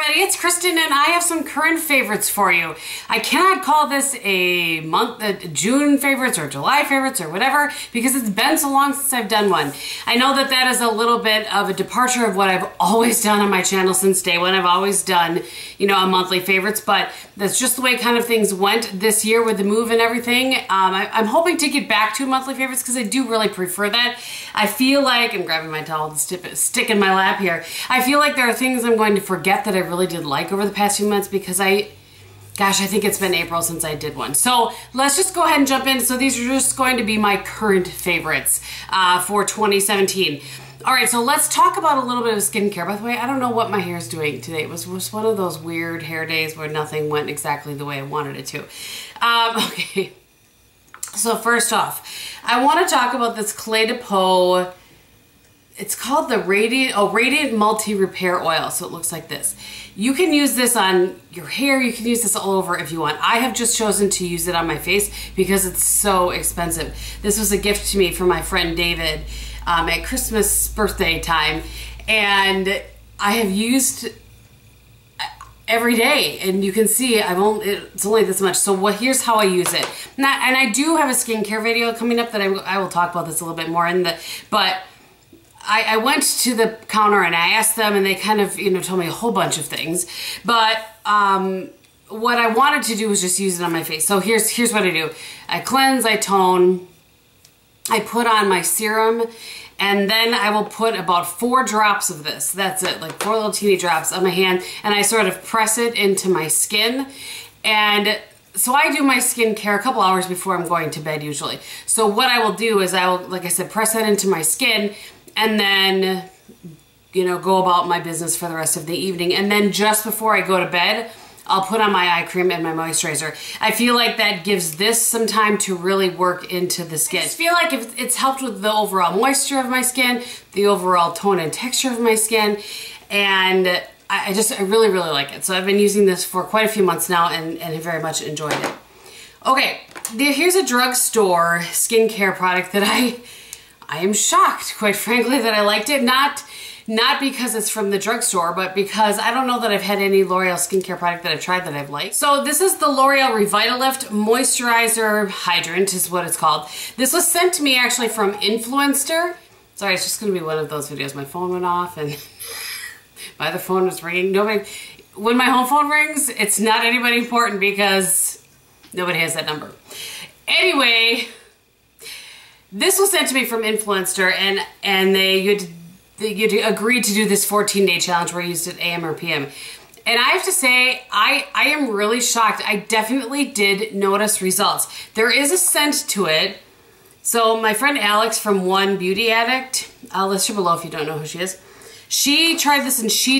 everybody, it's Kristin and I have some current favorites for you. I cannot call this a June favorites or July favorites or whatever because it's been so long since I've done one. I know that that is a little bit of a departure of what I've always done on my channel since day one. I've always done, you know, a monthly favorites, but that's just the way kind of things went this year with the move and everything. I'm hoping to get back to monthly favorites because I do really prefer that. I feel like, I'm grabbing my towel to stick in my lap here. I feel like there are things I'm going to forget that I really did like over the past few months because gosh, I think it's been April since I did one. So let's just go ahead and jump in. So these are just going to be my current favorites for 2017. All right, so let's talk about a little bit of skincare. By the way, I don't know what my hair is doing today. It was one of those weird hair days where nothing went exactly the way I wanted it to. Okay, so first off, I want to talk about this Clé de Peau. It's called the Radiant Multi Repair Oil. So it looks like this. You can use this on your hair. You can use this all over if you want. I have just chosen to use it on my face because it's so expensive. This was a gift to me from my friend David at Christmas birthday time. And I have used every day, and you can see it's only this much. So here's how I use it. And I do have a skincare video coming up that I will talk about this a little bit more but I went to the counter and I asked them, and they kind of, you know, told me a whole bunch of things. But what I wanted to do was just use it on my face. So here's what I do. I cleanse, I tone, I put on my serum, and then I will put about 4 drops of this. That's it, like 4 little teeny drops on my hand, and I sort of press it into my skin. And so I do my skincare a couple hours before I'm going to bed usually. So what I will do is I will, like I said, press that into my skin, and then, you know, go about my business for the rest of the evening. And then just before I go to bed, I'll put on my eye cream and my moisturizer. I feel like that gives this some time to really work into the skin. I just feel like it's helped with the overall moisture of my skin, the overall tone and texture of my skin, and I really, really like it. So I've been using this for quite a few months now and have very much enjoyed it. Okay, here's a drugstore skincare product that I am shocked, quite frankly, that I liked it. Not because it's from the drugstore, but because I don't know that I've had any L'Oreal skincare product that I've tried that I've liked. So this is the L'Oreal Revitalift Moisturizer Hydrant is what it's called. This was sent to me actually from Influencer. Sorry, it's just gonna be one of those videos. My phone went off and my other phone was ringing. When my home phone rings, it's not anybody important because nobody has that number. Anyway, this was sent to me from Influencer, and you agreed to do this 14-day challenge where you used it AM or PM. And I have to say, I am really shocked. I definitely did notice results. There is a scent to it. So my friend Alex from One Beauty Addict, I'll list her below if you don't know who she is. She tried this and she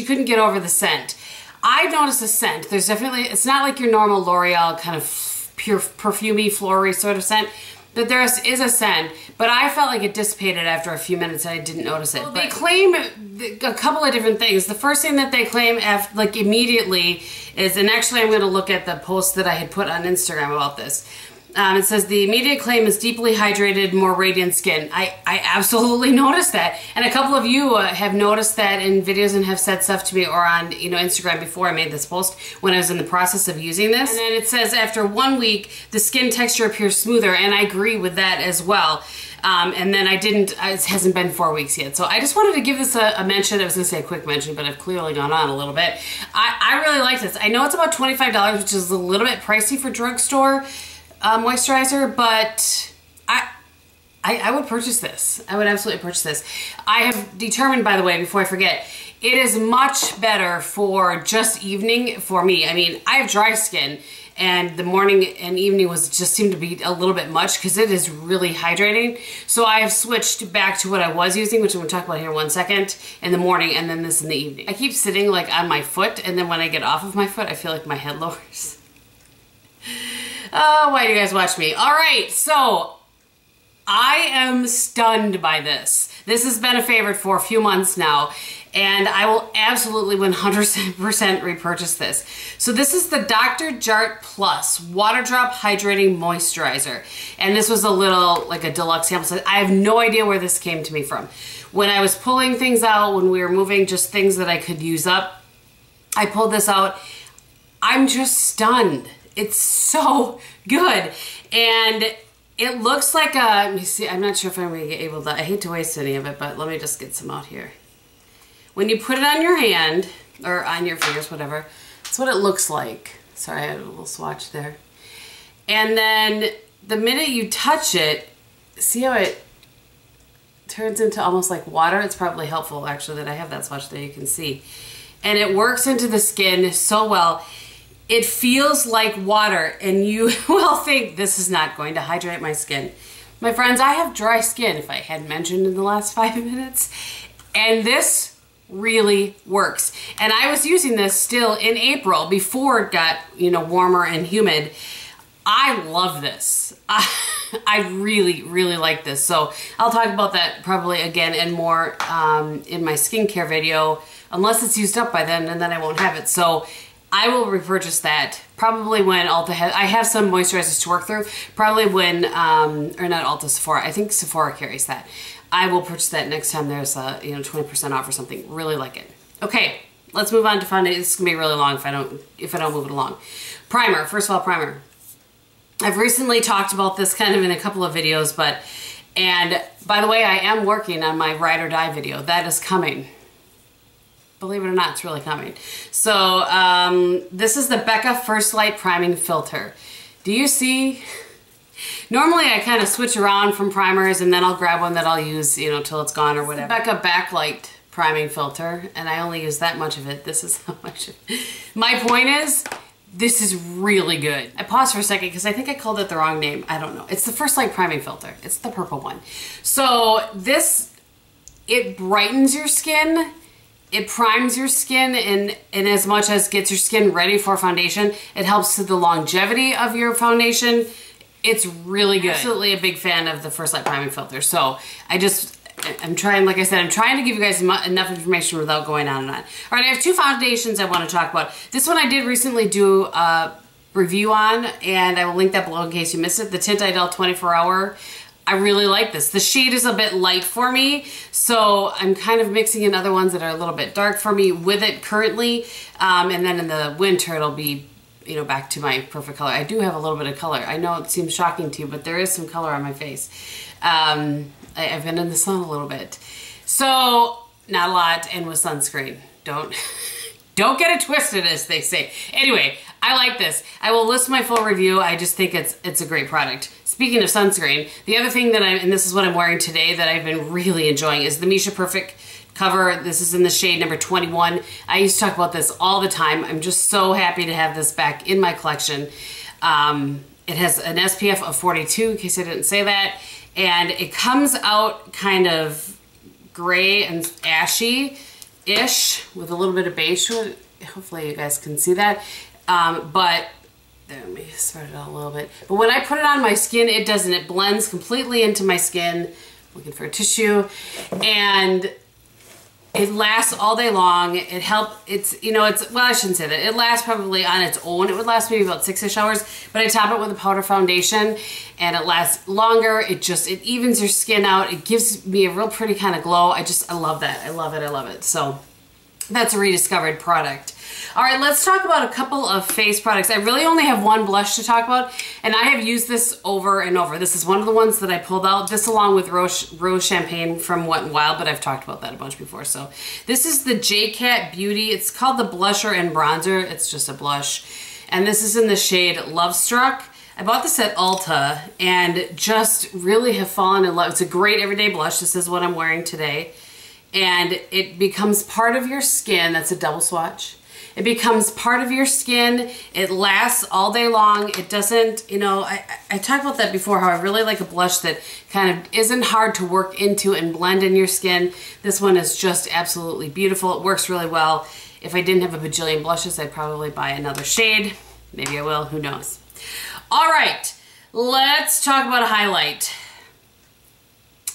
couldn't get over the scent. I noticed a scent. There's definitely, it's not like your normal L'Oreal kind of pure perfumey, floral sort of scent. But there is a scent, but I felt like it dissipated after a few minutes and I didn't notice it. Well, they claim a couple of different things. The first thing that they claim like immediately is, and actually I'm gonna look at the post that I had put on Instagram about this. It says the immediate claim is deeply hydrated, more radiant skin. I absolutely noticed that. And a couple of you have noticed that in videos and have said stuff to me or on, you know, Instagram before I made this post when I was in the process of using this. And then it says after 1 week, the skin texture appears smoother, and I agree with that as well. And then it hasn't been 4 weeks yet. So I just wanted to give this a mention. I was gonna say a quick mention, but I've clearly gone on a little bit. I really like this. I know it's about $25, which is a little bit pricey for drugstore moisturizer, but I would purchase this. I would absolutely purchase this. I have determined, by the way, before I forget, it is much better for just evening for me. I mean, I have dry skin, and the morning and evening just seemed to be a little bit much because it is really hydrating. So I have switched back to what I was using, which I'm gonna talk about here in 1 second, in the morning, and then this in the evening. I keep sitting like on my foot, and then when I get off of my foot, I feel like my head lowers. Oh, why do you guys watch me? All right, so I am stunned by this. This has been a favorite for a few months now, and I will absolutely 100% repurchase this. So this is the Dr. Jart Plus Water Drop Hydrating Moisturizer. And this was a little, like a deluxe sample size. I have no idea where this came to me from. When I was pulling things out, when we were moving, just things that I could use up, I pulled this out. I'm just stunned. It's so good. And it looks like a, let me see, I'm not sure if I'm gonna get able to, I hate to waste any of it, but let me just get some out here. When you put it on your hand, or on your fingers, whatever, that's what it looks like. Sorry, I had a little swatch there. And then the minute you touch it, see how it turns into almost like water? It's probably helpful actually that I have that swatch there, you can see. And it works into the skin so well. It feels like water, and you will think this is not going to hydrate my skin. My friends, I have dry skin, if I hadn't mentioned in the last 5 minutes, and this really works. And I was using this still in April before it got, you know, warmer and humid. I love this. I really, really like this. So I'll talk about that probably again and more in my skincare video, unless it's used up by then, and then I won't have it. So I will repurchase that probably when Ulta has, I have some moisturizers to work through, probably when, or not Ulta, Sephora, I think Sephora carries that. I will purchase that next time there's a, you know, 20% off or something. Really like it. Okay, let's move on to foundation. This is gonna be really long if I don't move it along. Primer, first of all, primer. I've recently talked about this kind of in a couple of videos, and by the way, I am working on my ride or die video. That is coming. Believe it or not, it's really coming. So this is the Becca First Light Priming Filter. Do you see? Normally I kind of switch around from primers and then I'll grab one that I'll use, you know, till it's gone or whatever. Becca Backlight Priming Filter, and I only use that much of it. This is how much. My point is, this is really good. I paused for a second because I think I called it the wrong name. I don't know. It's the First Light Priming Filter. It's the purple one. So this, it brightens your skin. It primes your skin in as much as gets your skin ready for foundation. It helps to the longevity of your foundation. It's really good. Absolutely a big fan of the First Light Priming Filter. So I'm trying, like I said, I'm trying to give you guys enough information without going on and on. All right, I have 2 foundations I want to talk about. This one I did recently do a review on, and I will link that below in case you missed it. The Tint Idol 24 Hour. I really like this. The shade is a bit light for me, so I'm kind of mixing in other ones that are a little bit dark for me with it currently, and then in the winter it'll be, you know, back to my perfect color. I do have a little bit of color. I know it seems shocking to you, but there is some color on my face. I've been in the sun a little bit, so not a lot, and with sunscreen. Don't get it twisted, as they say. Anyway, I like this. I will list my full review. I just think it's a great product. Speaking of sunscreen, the other thing that and this is what I'm wearing today that I've been really enjoying, is the Misha Perfect cover. This is in the shade number 21. I used to talk about this all the time. I'm just so happy to have this back in my collection. It has an SPF of 42, in case I didn't say that, and it comes out kind of gray and ashy-ish with a little bit of beige to it. Hopefully you guys can see that. But let me spread it out a little bit. But when I put it on my skin, it doesn't. It blends completely into my skin. Looking for a tissue. And it lasts all day long. Well, I shouldn't say that. It lasts probably on its own. It would last maybe about 6-ish hours. But I top it with a powder foundation and it lasts longer. It evens your skin out. It gives me a real pretty kind of glow. I love that. I love it. I love it. So that's a rediscovered product. All right, let's talk about a couple of face products. I really only have one blush to talk about, and I have used this over and over. This is one of the ones that I pulled out, this along with Rose Champagne from Wet n Wild, but I've talked about that a bunch before. So this is the JCat Beauty. It's called the Blusher and Bronzer. It's just a blush. And this is in the shade Lovestruck. I bought this at Ulta and just really have fallen in love. It's a great everyday blush. This is what I'm wearing today. And it becomes part of your skin. That's a double swatch. It becomes part of your skin. It lasts all day long. It doesn't, you know, I talked about that before, how I really like a blush that kind of isn't hard to work into and blend in your skin. This one is just absolutely beautiful. It works really well. If I didn't have a bajillion blushes, I'd probably buy another shade. Maybe I will, who knows. All right, let's talk about a highlight.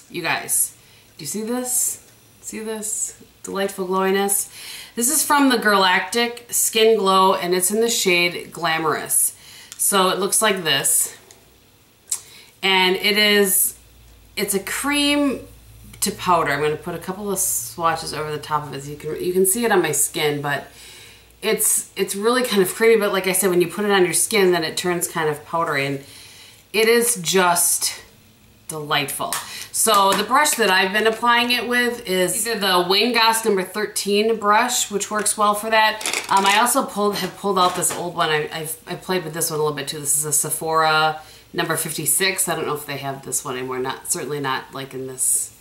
You guys, do you see this? See this delightful glowiness? This is from the Girlatik Skin Glow, and it's in the shade Glamorous. So it looks like this. And it's a cream to powder. I'm going to put a couple of swatches over the top of it so you can see it on my skin, but it's really kind of creamy, but like I said, when you put it on your skin, then it turns kind of powdery, and it is just delightful. So the brush that I've been applying it with is either the Wayne Goss number 13 brush, which works well for that. I also have pulled out this old one. I played with this one a little bit too. This is a Sephora number 56. I don't know if they have this one anymore. Certainly not like in this.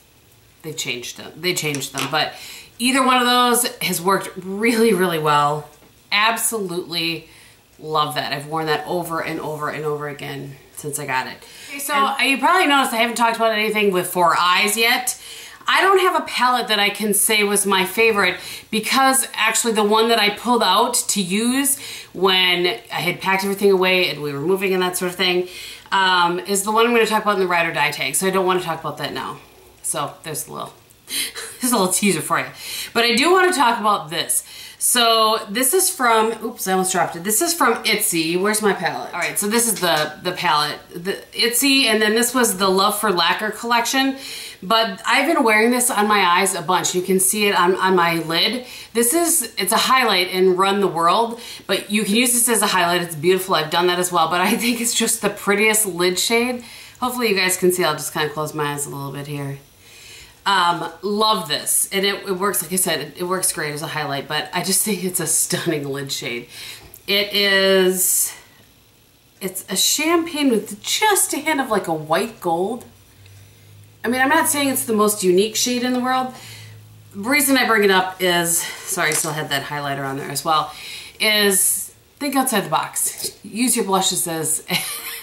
They've changed them. They changed them, but either one of those has worked really, really well. Absolutely love that. I've worn that over and over and over again since I got it. Okay, so you probably noticed I haven't talked about anything with for eyes yet. I don't have a palette that I can say was my favorite, because actually the one that I pulled out to use when I had packed everything away and we were moving and that sort of thing is the one I'm going to talk about in the ride or die tag. So I don't want to talk about that now. So there's a little teaser for you. But I do want to talk about this. So this is from, oops, I almost dropped it. This is from Ittse. Where's my palette? All right, so this is the palette, the Ittse, and then this was the Love for Lacquer collection. But I've been wearing this on my eyes a bunch. You can see it on my lid. It's a highlight in Run the World, but you can use this as a highlight. It's beautiful. I've done that as well, but I think it's just the prettiest lid shade. Hopefully you guys can see. I'll just kind of close my eyes a little bit here. Love this, and it works, like I said, it works great as a highlight, but I just think it's a stunning lid shade. It's a champagne with just a hint of like a white gold. I mean, I'm not saying it's the most unique shade in the world. The reason I bring it up is, sorry, I still had that highlighter on there as well, is think outside the box. Use your blushes as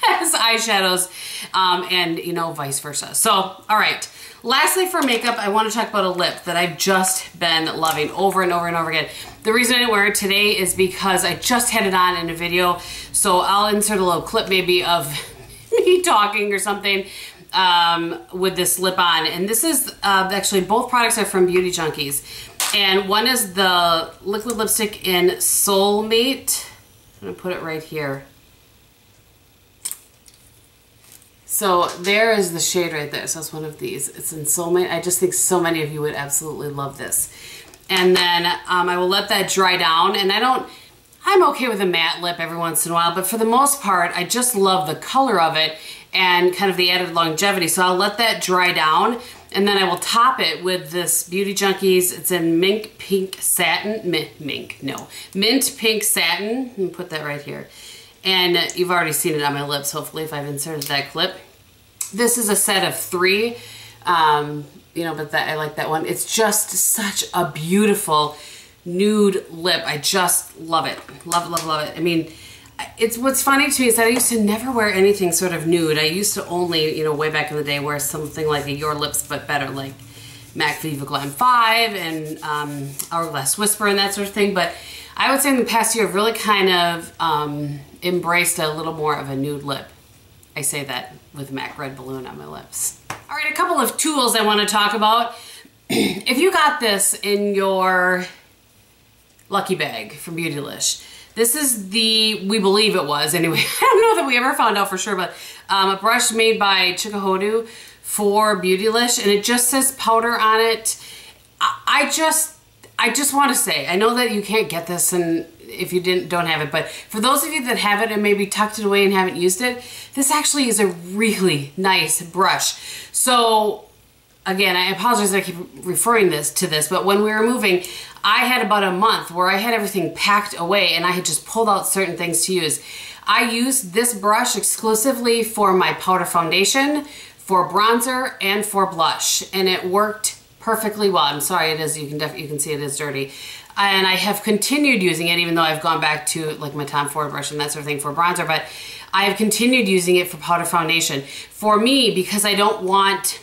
eyeshadows, and you know, vice versa. So, all right. Lastly, for makeup, I want to talk about a lip that I've just been loving over and over and over again. The reason I didn't wear it today is because I just had it on in a video, so I'll insert a little clip maybe of me talking or something with this lip on. And this is actually, both products are from Beauty Junkies. And one is the liquid lipstick in Soulmate. I'm going to put it right here. So there is the shade right there. So it's one of these. It's in Soulmate. I just think so many of you would absolutely love this. And then I will let that dry down. And I'm okay with a matte lip every once in a while, but for the most part, I just love the color of it and kind of the added longevity. So I'll let that dry down, and then I will top it with this Beauty Junkies. It's in mint pink satin. Mint pink satin. Let me put that right here. And you've already seen it on my lips, hopefully, if I've inserted that clip. This is a set of 3, you know, but I like that one. It's just such a beautiful nude lip. I just love it. Love, love, love it. I mean, what's funny to me is that I used to never wear anything sort of nude. I used to only, you know, way back in the day, wear something like a Your Lips But Better, like MAC Viva Glam 5 and Hourglass Whisper and that sort of thing. But I would say in the past year, I've really kind of embraced a little more of a nude lip. I say that with MAC Red Balloon on my lips. All right, a couple of tools I want to talk about. If you got this in your lucky bag from Beautylish, this is we believe it was anyway. I don't know that we ever found out for sure, but a brush made by Chikahodu for Beautylish, and it just says powder on it. I just want to say, I know that you can't get this and if you don't have it, but for those of you that have it and maybe tucked it away and haven't used it, this actually is a really nice brush. So again, I apologize that I keep referring to this, but when we were moving, I had about a month where I had everything packed away and I had just pulled out certain things to use. I used this brush exclusively for my powder foundation, for bronzer, and for blush, and it worked perfectly well. I'm sorry, it is, you can see it is dirty. And I have continued using it, even though I've gone back to like my Tom Ford brush and that sort of thing for bronzer, but I have continued using it for powder foundation. For me, because I don't want,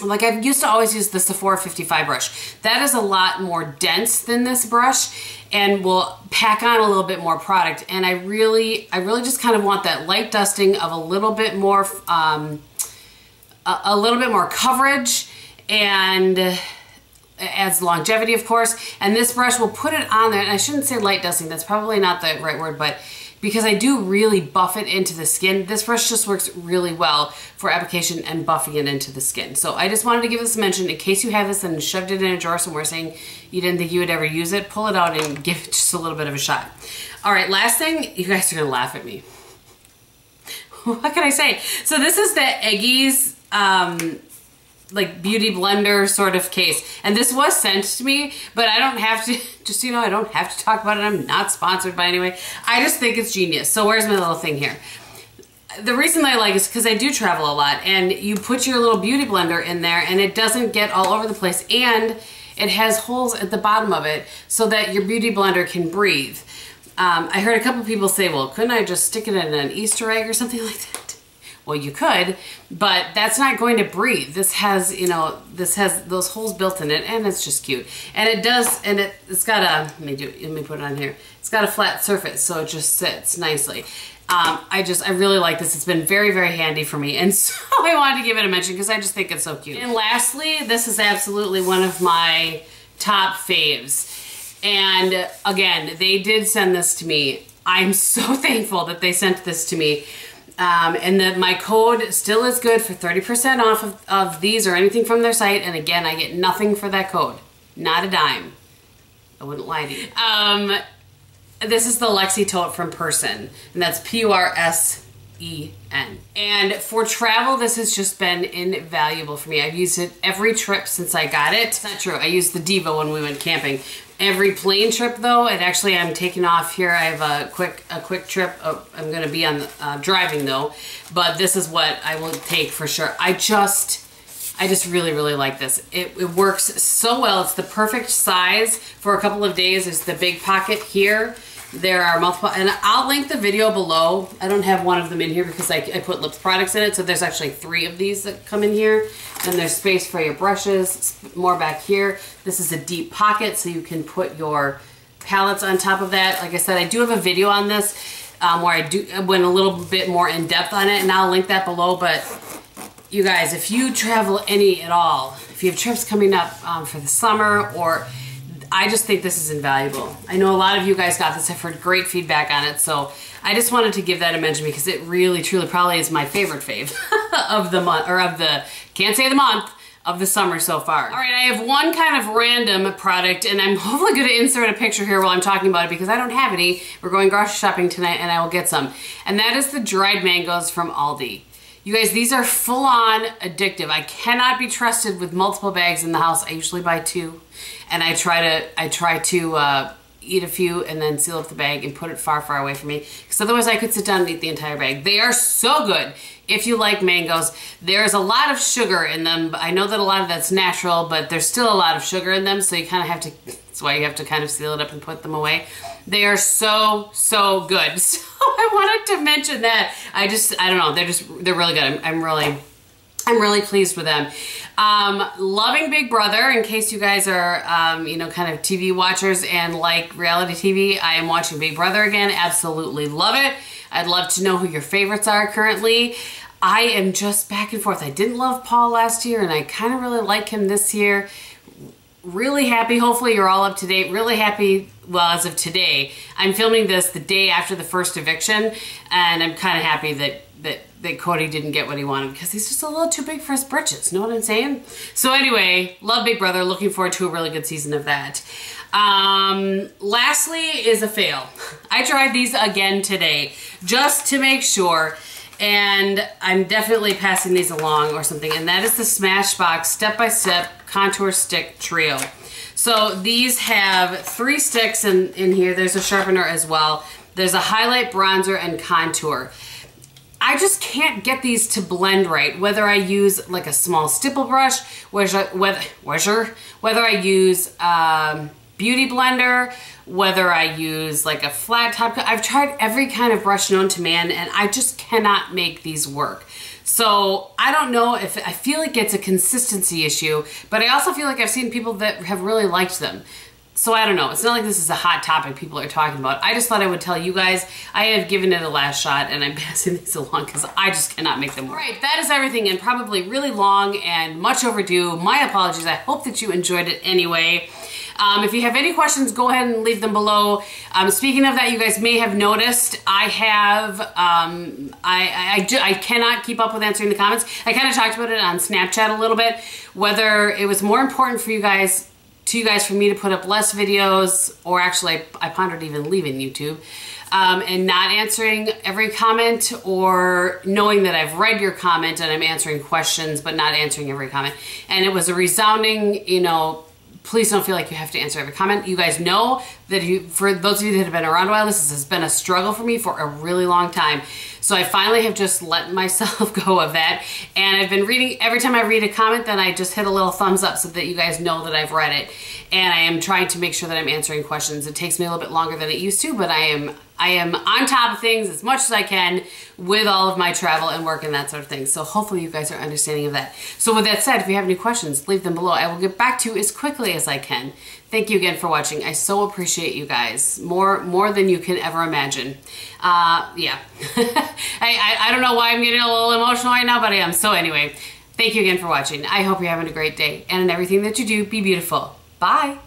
like I used to always use the Sephora 55 brush. That is a lot more dense than this brush and will pack on a little bit more product. And I really just kind of want that light dusting of a little bit more coverage, and adds longevity, of course. And this brush will put it on there, and I shouldn't say light dusting, that's probably not the right word, but because I do really buff it into the skin. This brush just works really well for application and buffing it into the skin. So I just wanted to give this a mention in case you have this and shoved it in a drawer somewhere saying you didn't think you would ever use it. Pull it out and give it just a little bit of a shot. All right, last thing, you guys are gonna laugh at me. What can I say? So this is the Eggies like beauty blender sort of case, and this was sent to me, but I don't have to, just so you know, I don't have to talk about it. I'm not sponsored by anyway. I just think it's genius. So where's my little thing here? The reason I like it is because I do travel a lot, and you put your little beauty blender in there and it doesn't get all over the place, and it has holes at the bottom of it so that your beauty blender can breathe. I heard a couple people say, well, couldn't I just stick it in an Easter egg or something like that? Well, you could, but that's not going to breathe. This has, you know, this has those holes built in it, and it's just cute. And it does, and it's got a, let me put it on here. It's got a flat surface, so it just sits nicely. I really like this. It's been very, very handy for me, and so I wanted to give it a mention because I just think it's so cute. And lastly, this is absolutely one of my top faves. And again, they did send this to me. I'm so thankful that they sent this to me. And that my code still is good for 30% off of these or anything from their site. And again, I get nothing for that code. Not a dime. I wouldn't lie to you. This is the Lexi Tote from Person, and that's P-U-R-S-E-N. And for travel, this has just been invaluable for me. I've used it every trip since I got it. It's not true. I used the Diva when we went camping. Every plane trip though, and actually I'm taking off here. I have a quick trip. I'm gonna be on driving though, but this is what I will take for sure. I just really, really like this. It works so well. It's the perfect size for a couple of days. There's the big pocket here. There are multiple, and I'll link the video below. I don't have one of them in here because I put lips products in it, so there's actually 3 of these that come in here. And there's space for your brushes, more back here. This is a deep pocket, so you can put your palettes on top of that. Like I said, I do have a video on this where I went a little bit more in depth on it, and I'll link that below. But you guys, if you travel any at all, if you have trips coming up for the summer, or I just think this is invaluable. I know a lot of you guys got this. I've heard great feedback on it, so I just wanted to give that a mention because it really, truly probably is my favorite fave of the month, or of the, can't say the month, of the summer so far. All right, I have one kind of random product, and I'm hopefully gonna insert a picture here while I'm talking about it because I don't have any. We're going grocery shopping tonight and I will get some. And that is the dried mangoes from Aldi. You guys, these are full-on addictive. I cannot be trusted with multiple bags in the house. I usually buy 2, and I try to eat a few and then seal up the bag and put it far, far away from me, because otherwise I could sit down and eat the entire bag. They are so good if you like mangoes. There's a lot of sugar in them. I know that a lot of that's natural, but there's still a lot of sugar in them, so you kind of have to, that's why you have to kind of seal it up and put them away. They are so, so good. So I wanted to mention that. I don't know, they're really good. I'm really pleased with them. Loving Big Brother, in case you guys are, you know, kind of TV watchers and like reality TV, I am watching Big Brother again. Absolutely love it. I'd love to know who your favorites are currently. I am just back and forth. I didn't love Paul last year, and I kind of really like him this year. Really happy. Hopefully you're all up to date. Really happy, well, as of today. I'm filming this the day after the first eviction, and I'm kind of happy that Cody didn't get what he wanted because he's just a little too big for his britches. Know what I'm saying? So anyway, love Big Brother. Looking forward to a really good season of that. Lastly is a fail. I tried these again today just to make sure, and I'm definitely passing these along or something, and that is the Smashbox Step by Step Contour Stick Trio. So these have 3 sticks in here. There's a sharpener as well. There's a highlight, bronzer, and contour. I just can't get these to blend right, whether I use like a small stipple brush, whether I use Beauty Blender, whether I use like a flat top. I've tried every kind of brush known to man, and I just cannot make these work. So I don't know if, I feel like it's a consistency issue, but I also feel like I've seen people that have really liked them. So I don't know. It's not like this is a hot topic people are talking about. I just thought I would tell you guys. I have given it a last shot, and I'm passing these along because I just cannot make them work. All right, that is everything, and probably really long and much overdue. My apologies. I hope that you enjoyed it anyway. If you have any questions, go ahead and leave them below. Speaking of that, you guys may have noticed I have, I cannot keep up with answering the comments. I kind of talked about it on Snapchat a little bit, whether it was more important for you guys, for me to put up less videos, or actually I pondered even leaving YouTube. And not answering every comment, or knowing that I've read your comment and I'm answering questions but not answering every comment. And it was a resounding, you know, please don't feel like you have to answer every comment. You guys know that for those of you that have been around a while, this has been a struggle for me for a really long time. So I finally have just let myself go of that. And I've been reading, every time I read a comment, then I just hit a little thumbs up so that you guys know that I've read it. And I am trying to make sure that I'm answering questions. It takes me a little bit longer than it used to, but I am on top of things as much as I can with all of my travel and work and that sort of thing. So hopefully you guys are understanding of that. So with that said, if you have any questions, leave them below. I will get back to you as quickly as I can. Thank you again for watching. I so appreciate you guys. More than you can ever imagine. Yeah. I don't know why I'm getting a little emotional right now, but I am. So anyway, thank you again for watching. I hope you're having a great day. And in everything that you do, be beautiful. Bye.